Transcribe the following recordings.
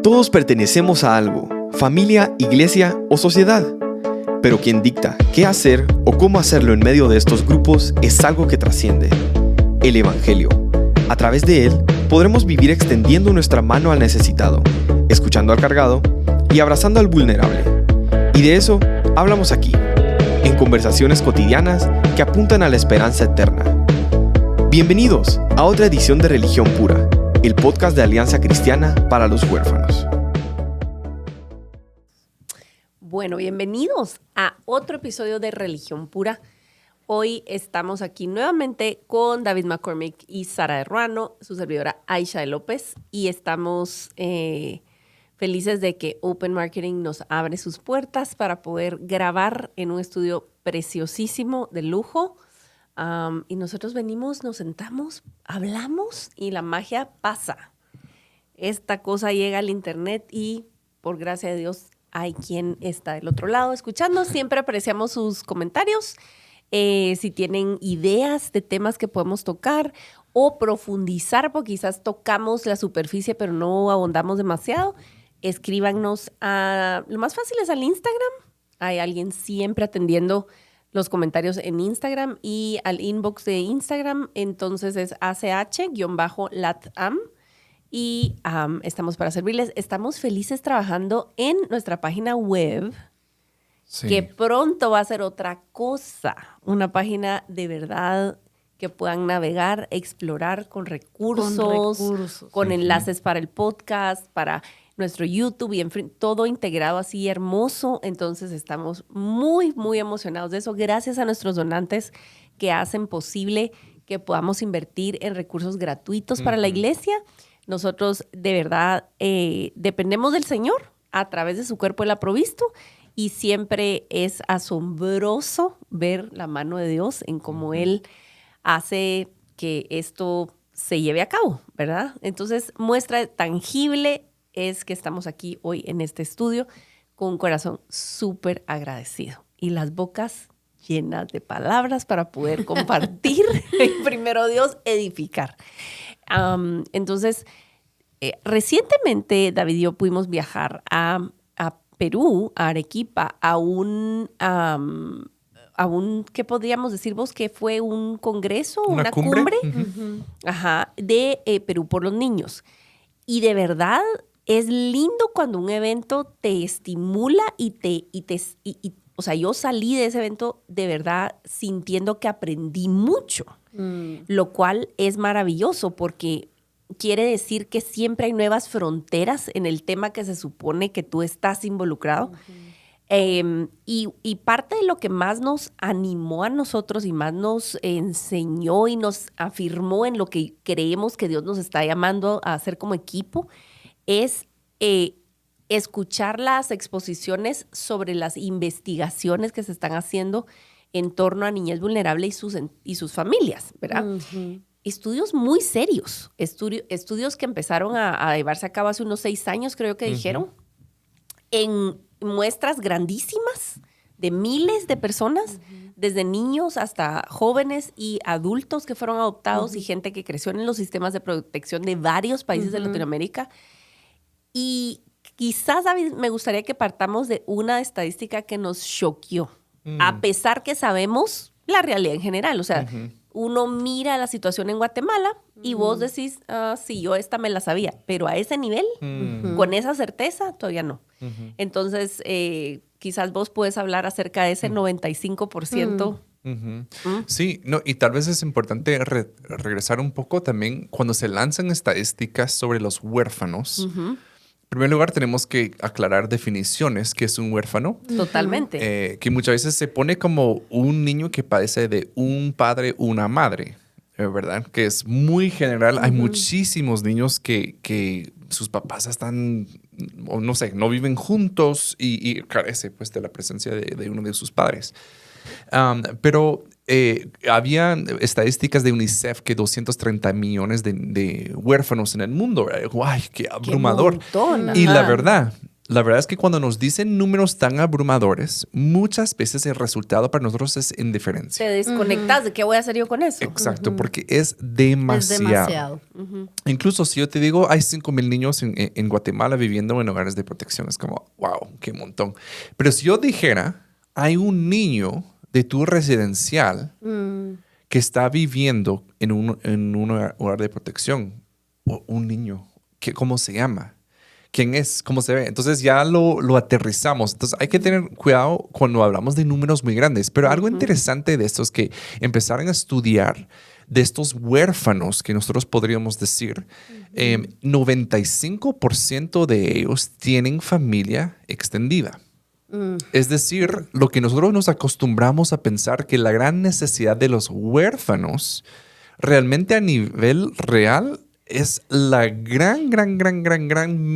Todos pertenecemos a algo, familia, iglesia o sociedad. Pero quien dicta qué hacer o cómo hacerlo en medio de estos grupos es algo que trasciende: el Evangelio. A través de él podremos vivir extendiendo nuestra mano al necesitado, escuchando al cargado y abrazando al vulnerable. Y de eso hablamos aquí, en conversaciones cotidianas que apuntan a la esperanza eterna. Bienvenidos a otra edición de Religión Pura, el podcast de Alianza Cristiana para los Huérfanos. Bueno, bienvenidos a otro episodio de Religión Pura. Hoy estamos aquí nuevamente con David McCormick y Sara de Ruano, su servidora Aisha de López, y estamos felices de que Open Marketing nos abre sus puertas para poder grabar en un estudio preciosísimo de lujo. Y nosotros venimos, nos sentamos, hablamos y la magia pasa. Esta cosa llega al internet y por gracia de Dios hay quien está del otro lado escuchando. Siempre apreciamos sus comentarios. Si tienen ideas de temas que podemos tocar o profundizar, porque quizás tocamos la superficie pero no abondamos demasiado, escríbanos lo más fácil es al Instagram. Hay alguien siempre atendiendo los comentarios en Instagram y al inbox de Instagram. Entonces es ACH-LATAM y estamos para servirles. Estamos felices trabajando en nuestra página web, sí, que pronto va a ser otra cosa. Una página de verdad que puedan navegar, explorar con recursos, con enlaces para el podcast, para nuestro YouTube y en fin, todo integrado así hermoso. Entonces estamos muy, muy emocionados de eso. Gracias a nuestros donantes que hacen posible que podamos invertir en recursos gratuitos para la iglesia. Nosotros de verdad dependemos del Señor a través de su cuerpo Él ha provisto y siempre es asombroso ver la mano de Dios en cómo Él hace que esto se lleve a cabo, ¿verdad? Entonces, muestra tangible es que estamos aquí hoy en este estudio con un corazón súper agradecido y las bocas llenas de palabras para poder compartir y primero Dios, edificar. Entonces, recientemente David y yo pudimos viajar a Perú, a Arequipa, a un, ¿qué podríamos decir vos? Que fue un congreso, una cumbre de Perú por los niños. Y de verdad es lindo cuando un evento te estimula o sea, yo salí de ese evento de verdad sintiendo que aprendí mucho, lo cual es maravilloso porque quiere decir que siempre hay nuevas fronteras en el tema que se supone que tú estás involucrado. Y parte de lo que más nos animó a nosotros y más nos enseñó y nos afirmó en lo que creemos que Dios nos está llamando a hacer como equipo es escuchar las exposiciones sobre las investigaciones que se están haciendo en torno a niñez vulnerable y sus familias, ¿verdad? Uh-huh. Estudios muy serios, estudios que empezaron a llevarse a cabo hace unos 6 años, creo que dijeron, en muestras grandísimas de miles de personas, desde niños hasta jóvenes y adultos que fueron adoptados y gente que creció en los sistemas de protección de varios países de Latinoamérica. Y quizás, David, me gustaría que partamos de una estadística que nos choqueó, a pesar que sabemos la realidad en general. O sea, uno mira la situación en Guatemala y vos decís, sí, yo esta me la sabía, pero a ese nivel, con esa certeza, todavía no. Entonces, quizás vos puedes hablar acerca de ese 95%. Sí, no, y tal vez es importante regresar un poco también cuando se lanzan estadísticas sobre los huérfanos. En primer lugar, tenemos que aclarar definiciones. ¿Qué es un huérfano? Totalmente. Que muchas veces se pone como un niño que padece de un padre o una madre, ¿verdad? Que es muy general. Hay muchísimos niños que sus papás están, o no sé, no viven juntos y carece pues de la presencia de uno de sus padres. Pero había estadísticas de UNICEF que 230 millones de huérfanos en el mundo. ¡Ay, qué abrumador! Qué montón, y la verdad, La verdad es que cuando nos dicen números tan abrumadores, muchas veces el resultado para nosotros es indiferencia. Te desconectas de qué voy a hacer yo con eso. Exacto, porque es demasiado. Es demasiado. Incluso si yo te digo, hay 5,000 niños en Guatemala viviendo en hogares de protección, es como, wow, qué montón. Pero si yo dijera, hay un niño de tu residencial que está viviendo en un hogar de protección, o un niño, ¿cómo se llama? ¿Quién es? ¿Cómo se ve? Entonces ya lo aterrizamos. Entonces hay que tener cuidado cuando hablamos de números muy grandes. Pero algo interesante de esto es que empezaron a estudiar de estos huérfanos que nosotros podríamos decir, 95% de ellos tienen familia extendida. Es decir, lo que nosotros nos acostumbramos a pensar que la gran necesidad de los huérfanos realmente a nivel real es la gran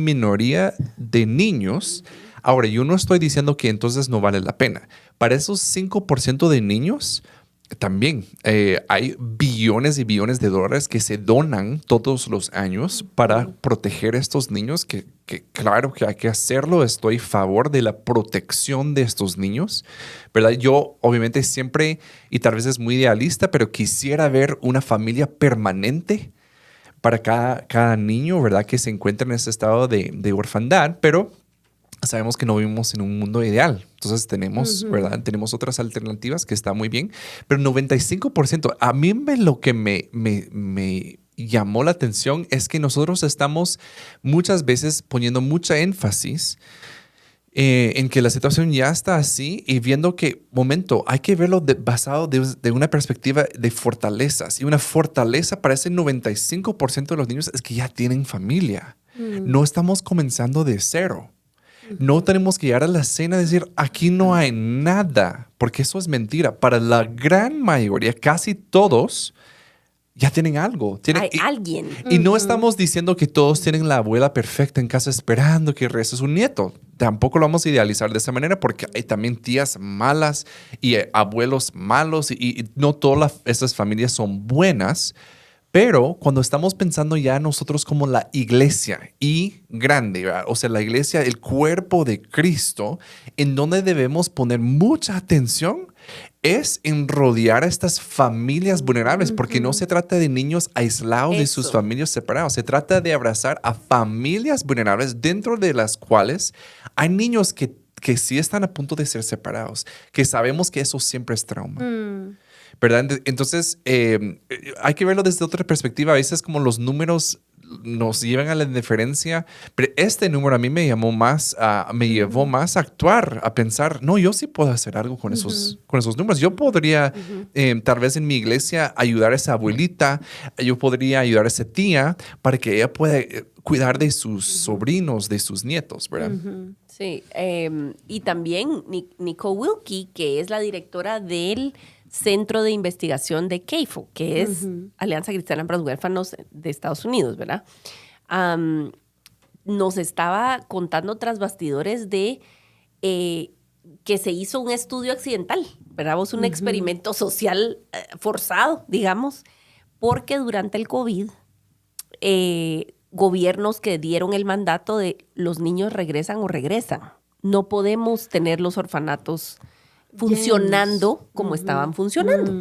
minoría de niños. Ahora, yo no estoy diciendo que entonces no vale la pena. Para esos 5% de niños, también hay billones y billones de dólares que se donan todos los años para proteger a estos niños, que claro que hay que hacerlo. Estoy a favor de la protección de estos niños, ¿verdad? Yo obviamente siempre, y tal vez es muy idealista, pero quisiera ver una familia permanente para cada niño, ¿verdad? Que se encuentra en ese estado de orfandad, pero sabemos que no vivimos en un mundo ideal. Entonces tenemos, ¿verdad? Tenemos otras alternativas que está muy bien, pero 95%, a mí lo que me llamó la atención es que nosotros estamos muchas veces poniendo mucha énfasis en que la situación ya está así y viendo que, momento, hay que verlo basado de una perspectiva de fortalezas. Y una fortaleza para ese 95% de los niños es que ya tienen familia. No estamos comenzando de cero. No tenemos que llegar a la cena y decir, aquí no hay nada, porque eso es mentira. Para la gran mayoría, casi todos ya tienen algo. Hay alguien. Y no estamos diciendo que todos tienen la abuela perfecta en casa esperando que regrese su nieto. Tampoco lo vamos a idealizar de esa manera porque hay también tías malas y abuelos malos y no todas esas familias son buenas. Pero cuando estamos pensando ya nosotros como la iglesia y grande, ¿verdad? O sea, la iglesia, el cuerpo de Cristo, en donde debemos poner mucha atención es en rodear a estas familias vulnerables, porque no se trata de niños aislados de sus familias separados, se trata de abrazar a familias vulnerables dentro de las cuales hay niños que sí están a punto de ser separados, que sabemos que eso siempre es trauma. ¿Verdad? Entonces, hay que verlo desde otra perspectiva. A veces como los números nos llevan a la indiferencia, pero este número a mí me llevó más a actuar, a pensar, no, yo sí puedo hacer algo con esos números. Yo podría, tal vez en mi iglesia, ayudar a esa abuelita, yo podría ayudar a esa tía para que ella pueda cuidar de sus sobrinos, de sus nietos, ¿verdad? Sí, y también Nicole Wilkie, que es la directora del Centro de Investigación de CAFO, que es Alianza Cristiana para los Huérfanos de Estados Unidos, ¿verdad? Nos estaba contando tras bastidores de que se hizo un estudio accidental, ¿verdad? Un experimento social forzado, digamos, porque durante el COVID, gobiernos que dieron el mandato de los niños regresan o regresan. No podemos tener los orfanatos funcionando como estaban funcionando.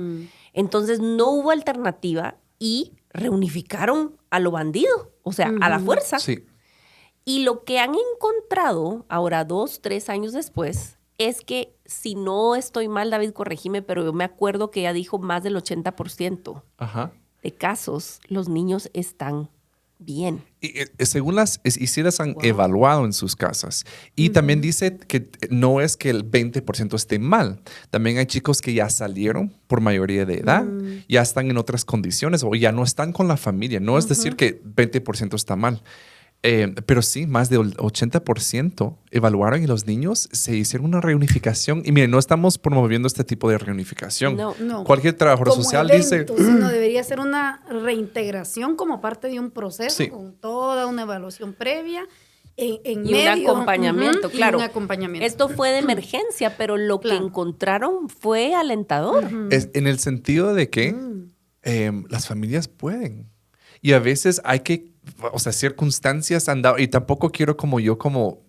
Entonces no hubo alternativa y reunificaron a lo bandido, o sea, a la fuerza. Sí. Y lo que han encontrado ahora 2, 3 años después es que, si no estoy mal, David, corregime, pero yo me acuerdo que ella dijo más del 80% de casos, los niños están bien. Y según y sí las han evaluado en sus casas. Y también dice que no es que el 20% esté mal. También hay chicos que ya salieron por mayoría de edad, ya están en otras condiciones o ya no están con la familia. No es decir que 20% está mal. Pero sí, más del 80% evaluaron y los niños se hicieron una reunificación. Y miren, no estamos promoviendo este tipo de reunificación. No. Cualquier trabajador social dice... Sino debería ser una reintegración como parte de un proceso, Sí. con toda una evaluación previa. En Y medio, un acompañamiento, claro. Y un acompañamiento. Esto fue de emergencia, pero lo que encontraron fue alentador. Es en el sentido de que las familias pueden. Y a veces hay que o sea, circunstancias han dado, y tampoco quiero como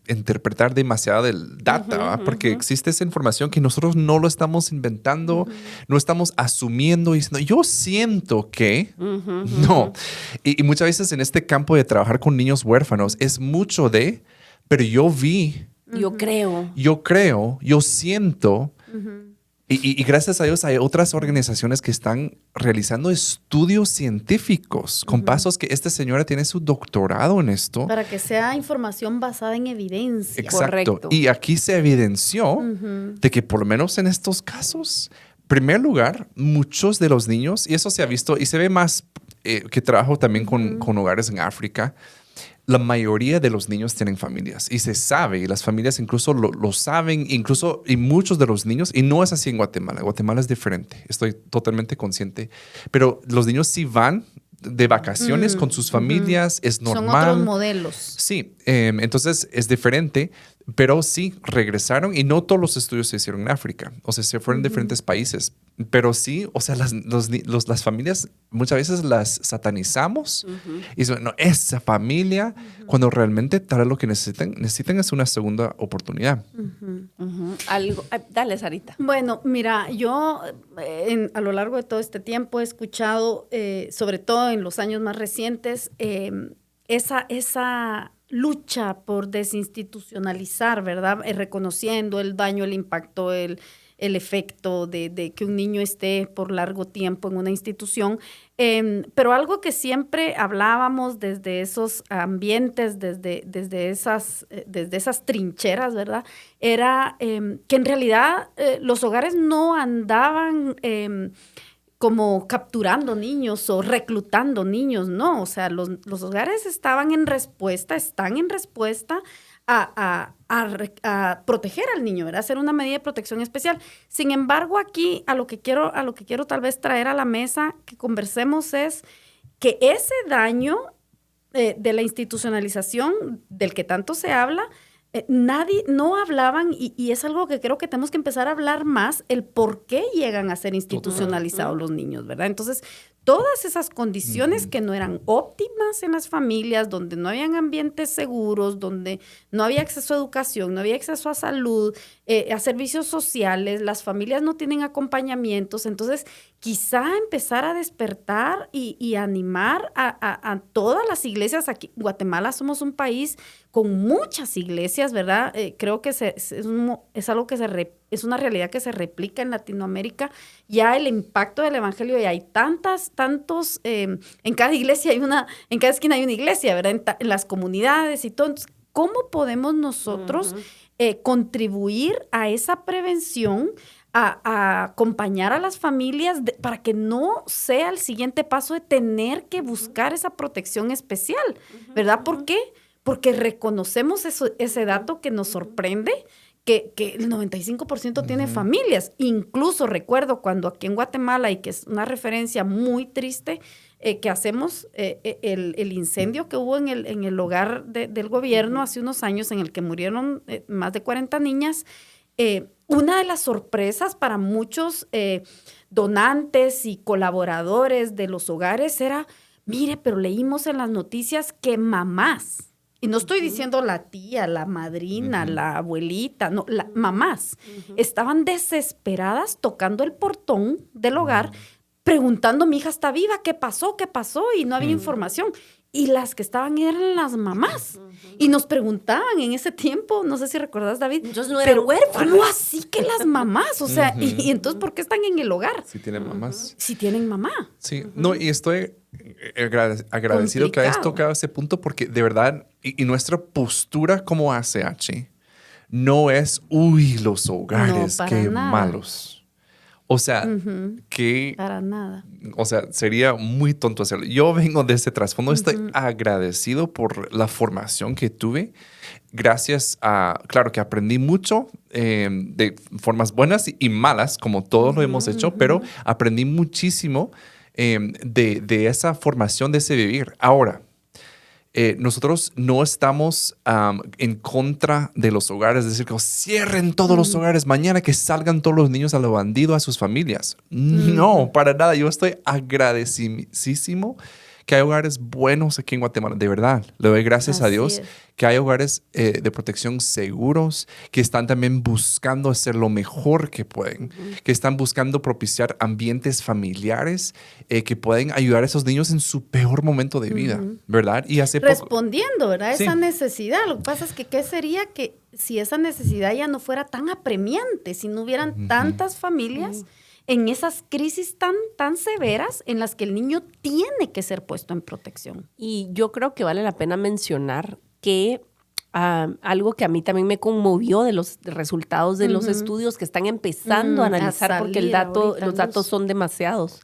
interpretar demasiado del data, ¿va? Porque existe esa información que nosotros no lo estamos inventando, no estamos asumiendo y diciendo, yo siento que, no. Y muchas veces en este campo de trabajar con niños huérfanos es mucho de, pero yo vi, Yo creo. yo siento. Y gracias a Dios hay otras organizaciones que están realizando estudios científicos con pasos que esta señora tiene su doctorado en esto. Para que sea información basada en evidencia. Exacto. Correcto. Y aquí se evidenció de que por lo menos en estos casos, en primer lugar, muchos de los niños, y eso se ha visto y se ve más que trabajo también con hogares en África, la mayoría de los niños tienen familias y se sabe, y las familias incluso lo saben, incluso y muchos de los niños, y no es así en Guatemala. Guatemala es diferente, estoy totalmente consciente, pero los niños sí van de vacaciones con sus familias, es normal. Son otros modelos. Sí, entonces es diferente, pero sí regresaron y no todos los estudios se hicieron en África, o sea, se fueron en diferentes países, pero sí, o sea, las familias muchas veces las satanizamos y dicen, no, esa familia, cuando realmente tal vez lo que necesitan es una segunda oportunidad. Algo, dale, Sarita. Bueno, mira, yo a lo largo de todo este tiempo he escuchado, sobre todo en los años más recientes, esa lucha por desinstitucionalizar, ¿verdad? Reconociendo el daño, el impacto, el efecto de que un niño esté por largo tiempo en una institución. Pero algo que siempre hablábamos desde esos ambientes, desde esas trincheras, ¿verdad? Era que en realidad los hogares no andaban como capturando niños o reclutando niños, no. O sea, los hogares están en respuesta a proteger al niño, ¿verdad? Hacer una medida de protección especial. Sin embargo, aquí a lo que quiero tal vez traer a la mesa, que conversemos, es que ese daño de la institucionalización del que tanto se habla, no hablaban, y es algo que creo que tenemos que empezar a hablar más, el por qué llegan a ser institucionalizados los niños, ¿verdad? Entonces, todas esas condiciones que no eran óptimas en las familias, donde no habían ambientes seguros, donde no había acceso a educación, no había acceso a salud, a servicios sociales, las familias no tienen acompañamientos. Entonces, quizá empezar a despertar y animar a todas las iglesias. Aquí en Guatemala somos un país con muchas iglesias, ¿verdad? Creo que es algo que es una realidad que se replica en Latinoamérica. Ya el impacto del evangelio, y hay tantos, en cada iglesia en cada esquina hay una iglesia, ¿verdad? En las comunidades y todo. Entonces, ¿cómo podemos nosotros contribuir a esa prevención, a acompañar a las familias para que no sea el siguiente paso de tener que buscar esa protección especial, ¿verdad? ¿Por qué? Porque reconocemos ese dato que nos sorprende, que el 95% tiene familias. Incluso recuerdo cuando aquí en Guatemala, y que es una referencia muy triste, que hacemos el incendio que hubo en el hogar del gobierno hace unos años, en el que murieron más de 40 niñas. Una de las sorpresas para muchos donantes y colaboradores de los hogares era, mire, pero leímos en las noticias que mamás, y no estoy diciendo la tía, la madrina, la abuelita, no, mamás, estaban desesperadas tocando el portón del hogar, preguntando, mi hija está viva, ¿qué pasó? ¿Qué pasó? Y no había información. Y las que estaban eran las mamás. Y nos preguntaban en ese tiempo, no sé si recordás, David. Entonces no eran huérfanas. ¿Cómo así que las mamás? O sea, y entonces, ¿por qué están en el hogar? Si tienen mamás. Si tienen mamá. Sí, no, y estoy agradecido que hayas tocado ese punto, porque de verdad, y nuestra postura como ACH no es, los hogares, No, qué nada. malos. O sea, que... Para nada. O sea, sería muy tonto hacerlo. Yo vengo de ese trasfondo. Estoy agradecido por la formación que tuve. Gracias a... Claro que aprendí mucho de formas buenas y malas, como todos lo hemos hecho, pero aprendí muchísimo de esa formación, de ese vivir. Ahora, nosotros no estamos en contra de los hogares, es decir, que cierren todos los hogares, mañana que salgan todos los niños a lo bandido, a sus familias. No, para nada. Yo estoy agradecidísimo que hay hogares buenos aquí en Guatemala. De verdad, le doy gracias a Así Dios es. que hay hogares de protección seguros, que están también buscando hacer lo mejor que pueden, que están buscando propiciar ambientes familiares que pueden ayudar a esos niños en su peor momento de vida, ¿verdad? Y hace poco... Respondiendo, ¿verdad? Sí. Esa necesidad. Lo que pasa es que, ¿qué sería que si esa necesidad ya no fuera tan apremiante, si no hubieran tantas familias en esas crisis tan severas en las que el niño tiene que ser puesto en protección? Y yo creo que vale la pena mencionar que algo que a mí también me conmovió de los resultados de los estudios que están empezando a analizar, a porque salir ahorita los en datos luz. son demasiados.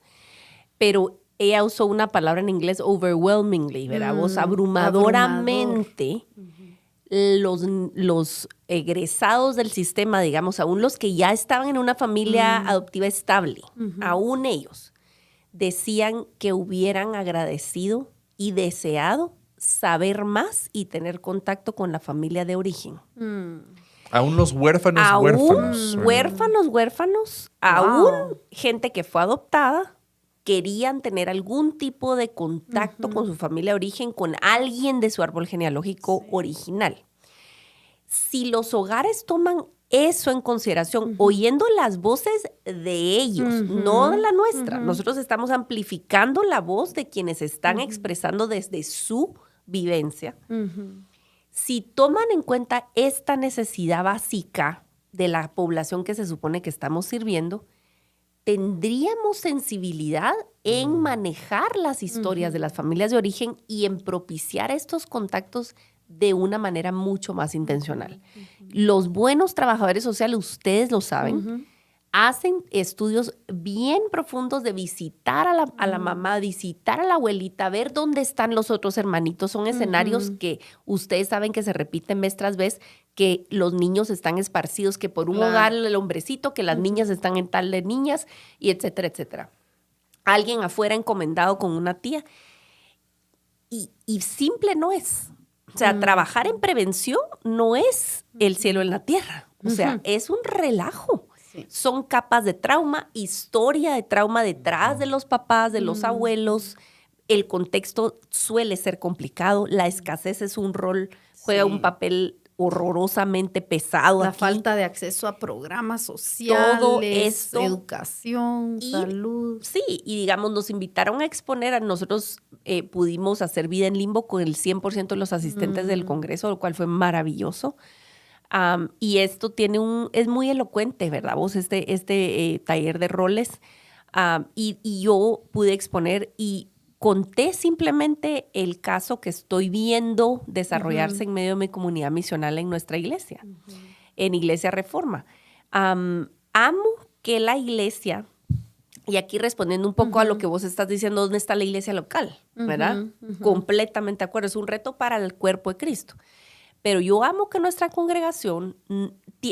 Pero ella usó una palabra en inglés, overwhelmingly, ¿verdad? Vos, abrumadoramente, los egresados del sistema, digamos, aún los que ya estaban en una familia adoptiva estable, aún ellos, decían que hubieran agradecido y deseado saber más y tener contacto con la familia de origen. Aún los huérfanos, Huérfanos, aún gente que fue adoptada, querían tener algún tipo de contacto con su familia de origen, con alguien de su árbol genealógico original. Si los hogares toman eso en consideración, oyendo las voces de ellos, no de la nuestra, nosotros estamos amplificando la voz de quienes están expresando desde su vivencia. Si toman en cuenta esta necesidad básica de la población que se supone que estamos sirviendo, tendríamos sensibilidad en manejar las historias de las familias de origen y en propiciar estos contactos de una manera mucho más intencional. Los buenos trabajadores sociales, ustedes lo saben, hacen estudios bien profundos de visitar a la mamá, visitar a la abuelita, ver dónde están los otros hermanitos. Son escenarios que ustedes saben que se repiten mes tras vez, que los niños están esparcidos, que por un hogar el hombrecito, que las niñas están en tal de niñas, y etcétera, etcétera. Alguien afuera encomendado con una tía. Y simple no es. O sea, trabajar en prevención no es el cielo en la tierra. O sea, es un relajo. Sí. Son capas de trauma, historia de trauma detrás de los papás, de los abuelos. El contexto suele ser complicado. La escasez es un rol, juega un papel horrorosamente pesado. La aquí. Falta de acceso a programas sociales, todo esto, educación, salud. Sí, y digamos, nos invitaron a exponer, a nosotros pudimos hacer Vida en Limbo con el 100% de los asistentes del Congreso, lo cual fue maravilloso. Y esto es muy elocuente, ¿verdad? Vos, este taller de roles. Y yo pude exponer y conté simplemente el caso que estoy viendo desarrollarse en medio de mi comunidad misional en nuestra iglesia, en Iglesia Reforma. Amo que la iglesia, y aquí respondiendo un poco a lo que vos estás diciendo, ¿dónde está la iglesia local? ¿Verdad? Completamente de acuerdo, es un reto para el cuerpo de Cristo. Pero yo amo que nuestra congregación,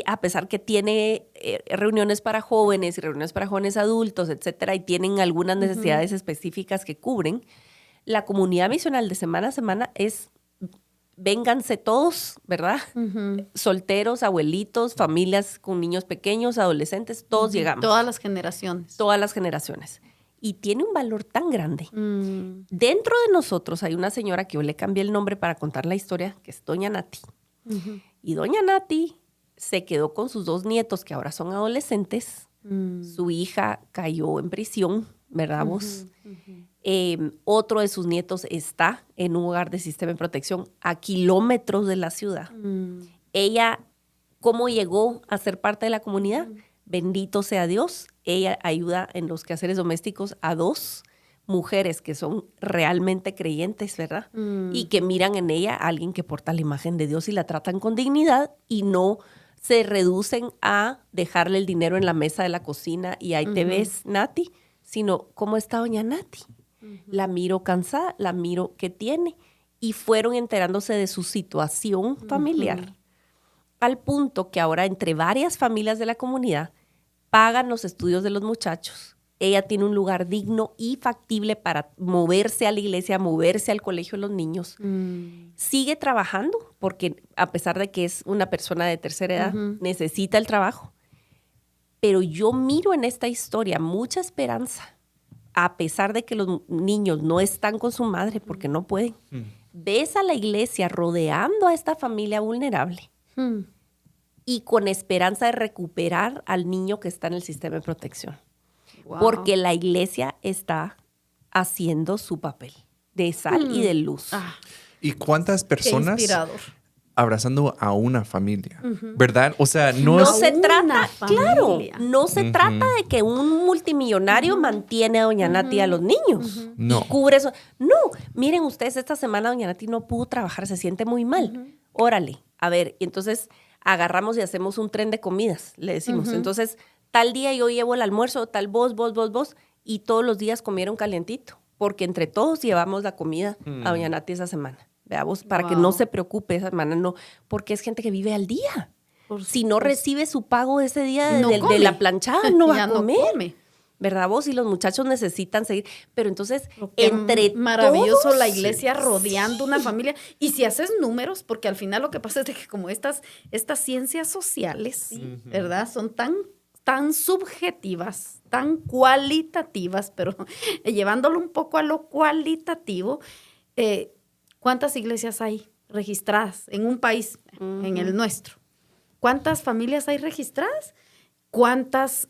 a pesar que tiene reuniones para jóvenes y reuniones para jóvenes adultos, etcétera, y tienen algunas necesidades específicas que cubren, la comunidad misional de semana a semana es vénganse todos, ¿verdad? Solteros, abuelitos, familias con niños pequeños, adolescentes, todos llegamos. Todas las generaciones. Todas las generaciones. Y tiene un valor tan grande. Dentro de nosotros hay una señora que yo le cambié el nombre para contar la historia, que es Doña Nati. Y Doña Nati se quedó con sus 2 nietos, que ahora son adolescentes. Su hija cayó en prisión, ¿verdad vos? Otro de sus nietos está en un hogar de sistema de protección a kilómetros de la ciudad. Ella, ¿cómo llegó a ser parte de la comunidad? Bendito sea Dios, ella ayuda en los quehaceres domésticos a 2 mujeres que son realmente creyentes, ¿verdad? Y que miran en ella a alguien que porta la imagen de Dios y la tratan con dignidad y no se reducen a dejarle el dinero en la mesa de la cocina y ahí te ves, Nati, sino ¿cómo está doña Nati? La miro cansada, la miro que tiene. Y fueron enterándose de su situación familiar. Al punto que ahora entre varias familias de la comunidad pagan los estudios de los muchachos. Ella tiene un lugar digno y factible para moverse a la iglesia, moverse al colegio de los niños. Sigue trabajando porque a pesar de que es una persona de tercera edad, necesita el trabajo. Pero yo miro en esta historia mucha esperanza a pesar de que los niños no están con su madre porque no pueden, ves a la iglesia rodeando a esta familia vulnerable y con esperanza de recuperar al niño que está en el sistema de protección. Wow. Porque la iglesia está haciendo su papel de sal y de luz. ¿Y cuántas Qué personas inspirador. abrazando a una familia? ¿Verdad? O sea, no es... se trata, una claro, familia. no se trata de que un multimillonario mantiene a doña Nati y a los niños No. y cubre eso. No, miren ustedes, esta semana doña Nati no pudo trabajar, se siente muy mal. Órale, a ver, y entonces agarramos y hacemos un tren de comidas, le decimos. Entonces, tal día yo llevo el almuerzo, tal vos, y todos los días comieron calientito, porque entre todos llevamos la comida a doña Nati esa semana. Veamos, para que no se preocupe esa semana, no, porque es gente que vive al día. Si no recibe su pago ese día No de come. la planchada, no va Ya a no comer. come. ¿Verdad vos? Y los muchachos necesitan seguir. Pero entonces, Qué entre maravilloso todos, la iglesia rodeando una familia. Y si haces números, porque al final lo que pasa es de que como estas ciencias sociales, ¿verdad? Son tan subjetivas, tan cualitativas, pero llevándolo un poco a lo cualitativo, ¿cuántas iglesias hay registradas en un país, en el nuestro? ¿Cuántas familias hay registradas? ¿Cuántas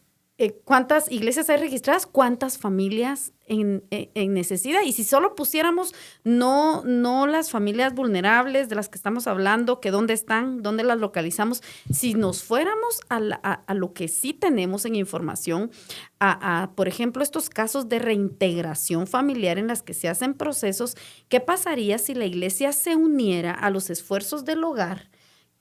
iglesias hay registradas? ¿Cuántas familias en necesidad? Y si solo pusiéramos no las familias vulnerables de las que estamos hablando, que dónde están, dónde las localizamos, si nos fuéramos a lo que sí tenemos en información, por ejemplo, estos casos de reintegración familiar en las que se hacen procesos, ¿qué pasaría si la iglesia se uniera a los esfuerzos del hogar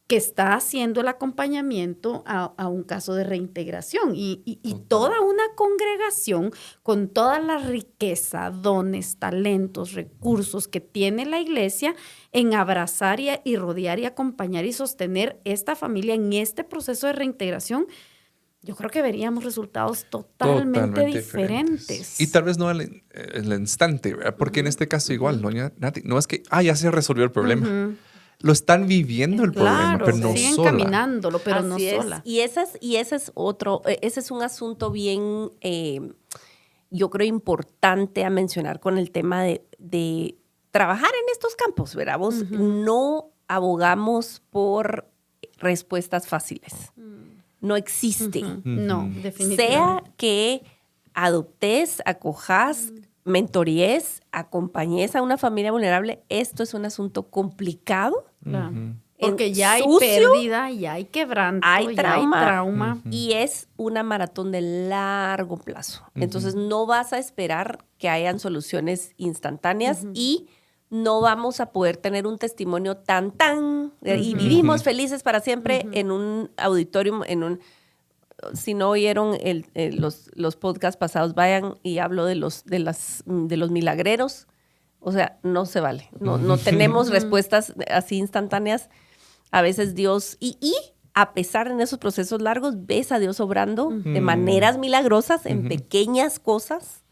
que está haciendo el acompañamiento a un caso de reintegración? Y toda una congregación con toda la riqueza, dones, talentos, recursos que tiene la iglesia en abrazar y rodear y acompañar y sostener esta familia en este proceso de reintegración, yo creo que veríamos resultados totalmente diferentes. Y tal vez no al instante, ¿verdad? Porque en este caso igual, doña Nati, no es que, ya se resolvió el problema. Lo están viviendo el problema, pero no siguen sola. caminándolo, pero Así no es. sola. Y ese es un asunto bien, yo creo, importante a mencionar con el tema de trabajar en estos campos, ¿verdad? Vos no abogamos por respuestas fáciles. No existe. No, definitivamente. Sea que adoptes, acojas, mentoríes, acompañes a una familia vulnerable, esto es un asunto complicado. Claro. Porque ya hay sucio, pérdida, ya hay quebranto, hay trauma. ya hay trauma. Y es una maratón de largo plazo. Entonces, no vas a esperar que hayan soluciones instantáneas y no vamos a poder tener un testimonio y vivimos felices para siempre en un auditorium, si no oyeron los podcasts pasados, vayan y hablo de los milagreros. O sea, no se vale. No tenemos respuestas así instantáneas. A veces Dios, y a pesar en esos procesos largos, ves a Dios obrando de maneras milagrosas en pequeñas cosas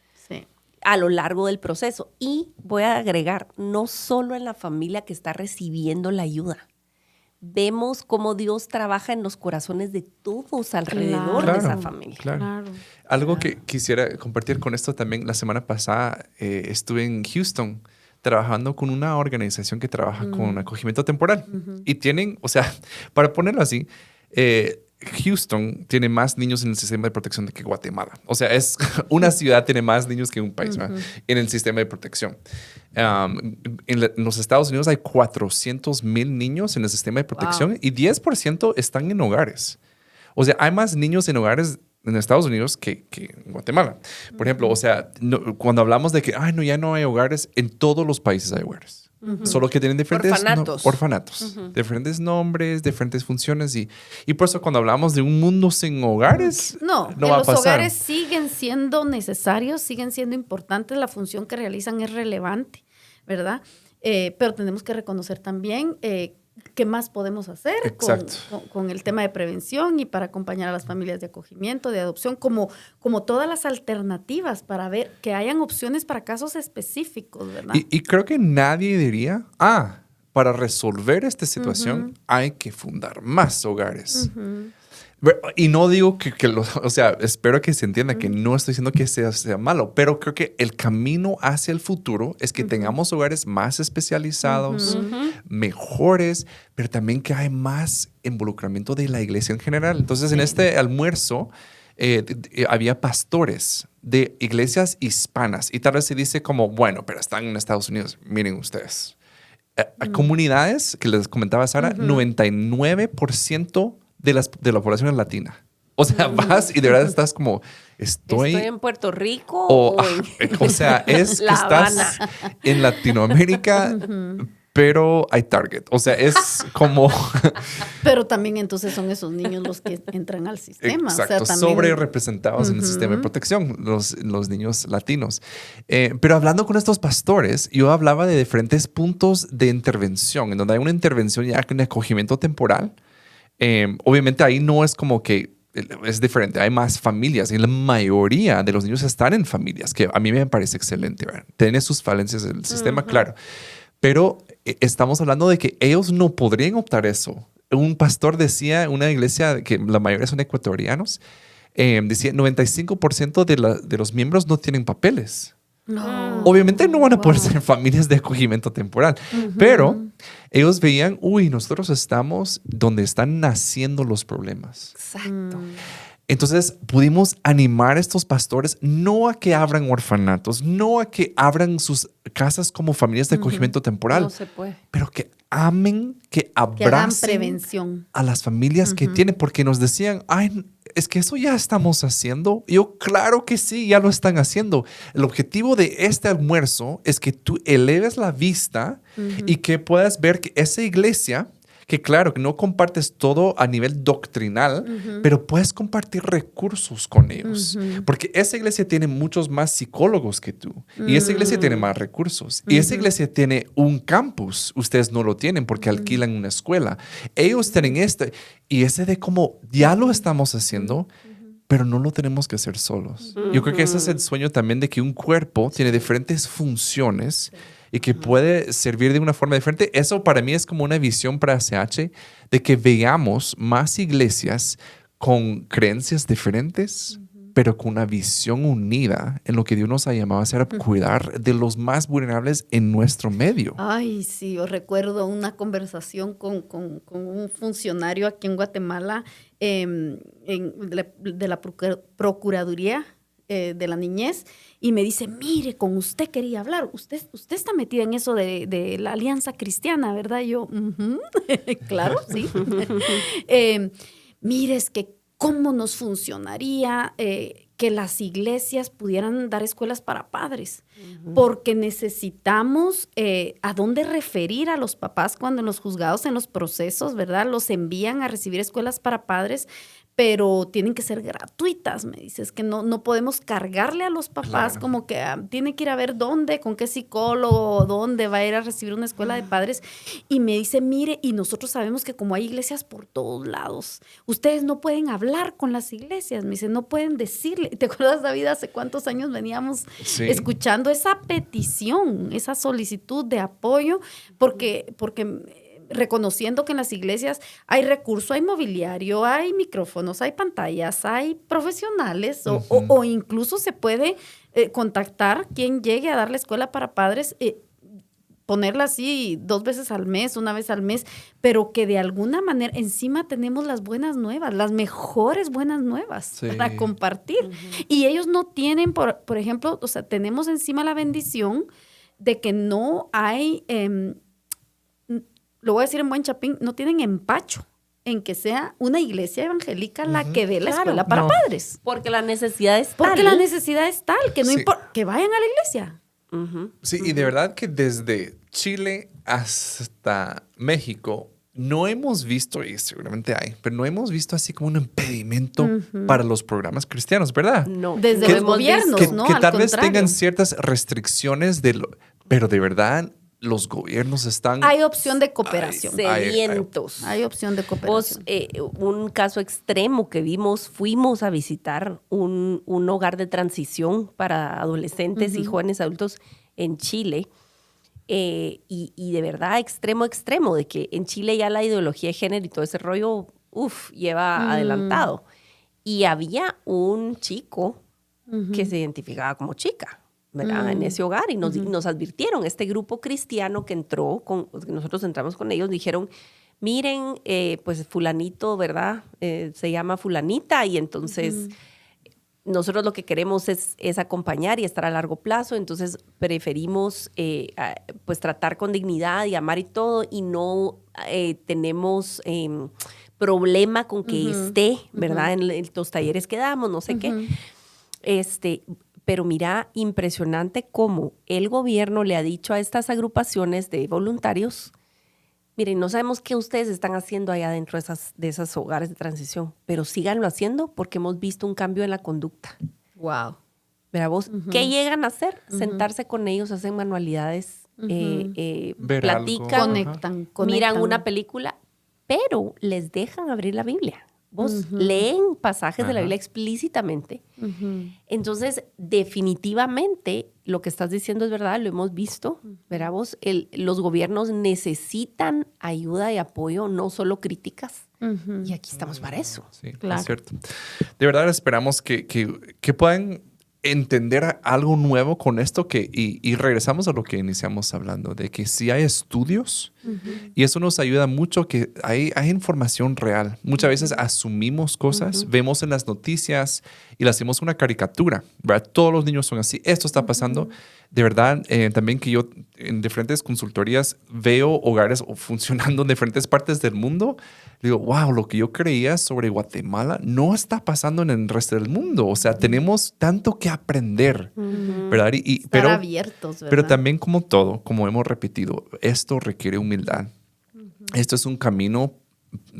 a lo largo del proceso. Y voy a agregar, no solo en la familia que está recibiendo la ayuda. Vemos cómo Dios trabaja en los corazones de todos alrededor de esa familia. Claro. Algo que quisiera compartir con esto también, la semana pasada estuve en Houston trabajando con una organización que trabaja con acogimiento temporal. Y tienen, o sea, para ponerlo así, Houston tiene más niños en el sistema de protección que Guatemala. O sea, es una ciudad tiene más niños que un país en el sistema de protección. En los Estados Unidos hay 400,000 niños en el sistema de protección y 10% están en hogares. O sea, hay más niños en hogares en Estados Unidos que en Guatemala. Por ejemplo, o sea, cuando hablamos de que ya no hay hogares, en todos los países hay hogares. Solo que tienen diferentes orfanatos, diferentes nombres, diferentes funciones y por eso cuando hablamos de un mundo sin hogares no va a pasar. Los hogares siguen siendo necesarios, siguen siendo importantes, la función que realizan es relevante, ¿verdad? Pero tenemos que reconocer también qué más podemos hacer con el tema de prevención y para acompañar a las familias de acogimiento, de adopción, como todas las alternativas para ver que hayan opciones para casos específicos, ¿verdad? Y creo que nadie diría, para resolver esta situación hay que fundar más hogares. Y no digo o sea, espero que se entienda que no estoy diciendo que sea malo, pero creo que el camino hacia el futuro es que tengamos hogares más especializados, mejores, pero también que hay más involucramiento de la iglesia en general. Entonces, en este almuerzo había pastores de iglesias hispanas y tal vez se dice como, bueno, pero están en Estados Unidos. Miren ustedes. Hay comunidades que les comentaba Sara, 99% de la población es latina. O sea, vas y de verdad estás como, estoy en Puerto Rico o sea, es La que estás Habana. en Latinoamérica, pero hay Target. O sea, es como... Pero también entonces son esos niños los que entran al sistema. Exacto, o sea, también... sobre representados en el sistema de protección, los niños latinos. Pero hablando con estos pastores, yo hablaba de diferentes puntos de intervención, en donde hay una intervención ya en acogimiento temporal. Obviamente ahí no es como que es diferente, hay más familias y la mayoría de los niños están en familias, que a mí me parece excelente, ¿verdad? Tiene sus falencias el sistema, claro, pero estamos hablando de que ellos no podrían optar eso. Un pastor decía en una iglesia que la mayoría son ecuatorianos, decía 95% de los miembros no tienen papeles. No. Obviamente no van a poder ser familias de acogimiento temporal, pero ellos veían, nosotros estamos donde están naciendo los problemas. Exacto. Entonces pudimos animar a estos pastores no a que abran orfanatos, no a que abran sus casas como familias de acogimiento temporal, No se puede. pero que amen, que Que hagan abracen prevención. a las familias que tienen, porque nos decían, es que eso ya estamos haciendo. Yo, claro que sí, ya lo están haciendo. El objetivo de este almuerzo es que tú eleves la vista y que puedas ver que esa iglesia, que claro, que no compartes todo a nivel doctrinal, pero puedes compartir recursos con ellos. Porque esa iglesia tiene muchos más psicólogos que tú. Y esa iglesia tiene más recursos. Y esa iglesia tiene un campus. Ustedes no lo tienen porque alquilan una escuela. Ellos tienen esto. Y ese de cómo ya lo estamos haciendo, pero no lo tenemos que hacer solos. Yo creo que ese es el sueño también de que un cuerpo tiene diferentes funciones y que puede servir de una forma diferente. Eso para mí es como una visión para ACH de que veamos más iglesias con creencias diferentes, pero con una visión unida en lo que Dios nos ha llamado a hacer, a cuidar de los más vulnerables en nuestro medio. Ay, sí, yo recuerdo una conversación con un funcionario aquí en Guatemala de la Procuraduría de la Niñez, y me dice, mire, con usted quería hablar, usted está metida en eso de la Alianza Cristiana, ¿verdad? Y yo, claro, sí. Mire, es que cómo nos funcionaría que las iglesias pudieran dar escuelas para padres, porque necesitamos a dónde referir a los papás cuando en los juzgados, en los procesos, ¿verdad? Los envían a recibir escuelas para padres, pero tienen que ser gratuitas, me dices, que no podemos cargarle a los papás Claro. como que tiene que ir a ver dónde, con qué psicólogo, dónde va a ir a recibir una escuela de padres. Y me dice, mire, y nosotros sabemos que como hay iglesias por todos lados, ustedes no pueden hablar con las iglesias, me dice, no pueden decirle. ¿Te acuerdas, David, hace cuántos años veníamos escuchando esa petición, esa solicitud de apoyo? Porque reconociendo que en las iglesias hay recurso, hay mobiliario, hay micrófonos, hay pantallas, hay profesionales o incluso se puede contactar quien llegue a dar la escuela para padres, ponerla así 2 veces al mes, 1 vez al mes, pero que de alguna manera encima tenemos las buenas nuevas, las mejores buenas nuevas para compartir. Y ellos no tienen, por ejemplo, o sea, tenemos encima la bendición de que no hay... lo voy a decir en buen chapín, no tienen empacho en que sea una iglesia evangélica la que dé la escuela para padres. Porque la necesidad es tal. Porque la necesidad es tal, que no importa, que vayan a la iglesia. Sí, y de verdad que desde Chile hasta México no hemos visto, y seguramente hay, pero no hemos visto así como un impedimento para los programas cristianos, ¿verdad? No. Desde los gobiernos, ¿no? Que Al tal vez contrario. tengan ciertas restricciones, pero de verdad los gobiernos están... Hay opción de cooperación. Sedientos. Hay opción de Vos, cooperación. un caso extremo que vimos, fuimos a visitar un hogar de transición para adolescentes y jóvenes adultos en Chile. y de verdad extremo, de que en Chile ya la ideología de género y todo ese rollo, lleva adelantado. Y había un chico que se identificaba como chica, ¿verdad? En ese hogar, y nos advirtieron, este grupo cristiano que entró, nosotros entramos con ellos, dijeron, miren, pues fulanito, ¿verdad? Se llama fulanita, y entonces nosotros lo que queremos es acompañar y estar a largo plazo, entonces preferimos pues tratar con dignidad y amar y todo, y no tenemos problema con que esté, ¿verdad? En los talleres que damos, no sé qué. Pero mira, impresionante cómo el gobierno le ha dicho a estas agrupaciones de voluntarios, miren, no sabemos qué ustedes están haciendo allá dentro de esos hogares de transición, pero síganlo haciendo porque hemos visto un cambio en la conducta. Wow. Mira vos, ¿qué llegan a hacer? Sentarse con ellos, hacen manualidades, platican, conectan. Miran una película, pero les dejan abrir la Biblia. Vos leen pasajes de la Biblia explícitamente. Entonces, definitivamente, lo que estás diciendo es verdad, lo hemos visto. ¿Verdad vos? Los gobiernos necesitan ayuda y apoyo, no solo críticas. Y aquí estamos para eso. Sí, Claro. es cierto. De verdad esperamos que puedan entender algo nuevo con esto y regresamos a lo que iniciamos hablando, de que si hay estudios y eso nos ayuda mucho, que hay información real. Muchas veces asumimos cosas, vemos en las noticias y le hacemos una caricatura, ¿verdad? Todos los niños son así, esto está pasando. De verdad, también que yo en diferentes consultorías veo hogares funcionando en diferentes partes del mundo. Digo, wow, lo que yo creía sobre Guatemala no está pasando en el resto del mundo. O sea, tenemos tanto que aprender, ¿verdad? Estar abiertos, ¿verdad? Pero también como todo, como hemos repetido, esto requiere humildad. Esto es un camino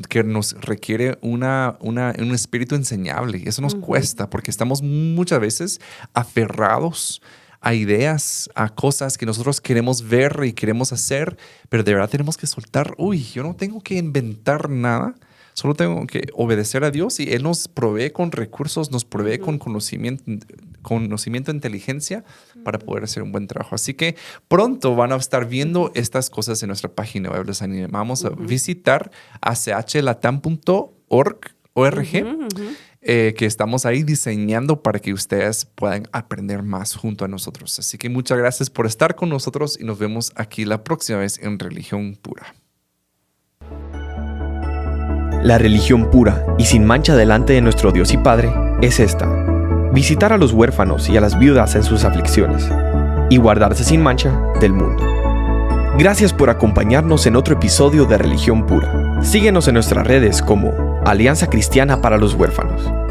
que nos requiere un espíritu enseñable. Eso nos cuesta porque estamos muchas veces aferrados a ideas, a cosas que nosotros queremos ver y queremos hacer, pero de verdad tenemos que soltar, yo no tengo que inventar nada, solo tengo que obedecer a Dios y Él nos provee con recursos, nos provee con conocimiento, inteligencia para poder hacer un buen trabajo. Así que pronto van a estar viendo estas cosas en nuestra página web. Les animamos a visitar achlatam.org, que estamos ahí diseñando para que ustedes puedan aprender más junto a nosotros. Así que muchas gracias por estar con nosotros y nos vemos aquí la próxima vez en Religión Pura. La religión pura y sin mancha delante de nuestro Dios y Padre es esta: visitar a los huérfanos y a las viudas en sus aflicciones y guardarse sin mancha del mundo. Gracias por acompañarnos en otro episodio de Religión Pura. Síguenos en nuestras redes como Alianza Cristiana para los Huérfanos.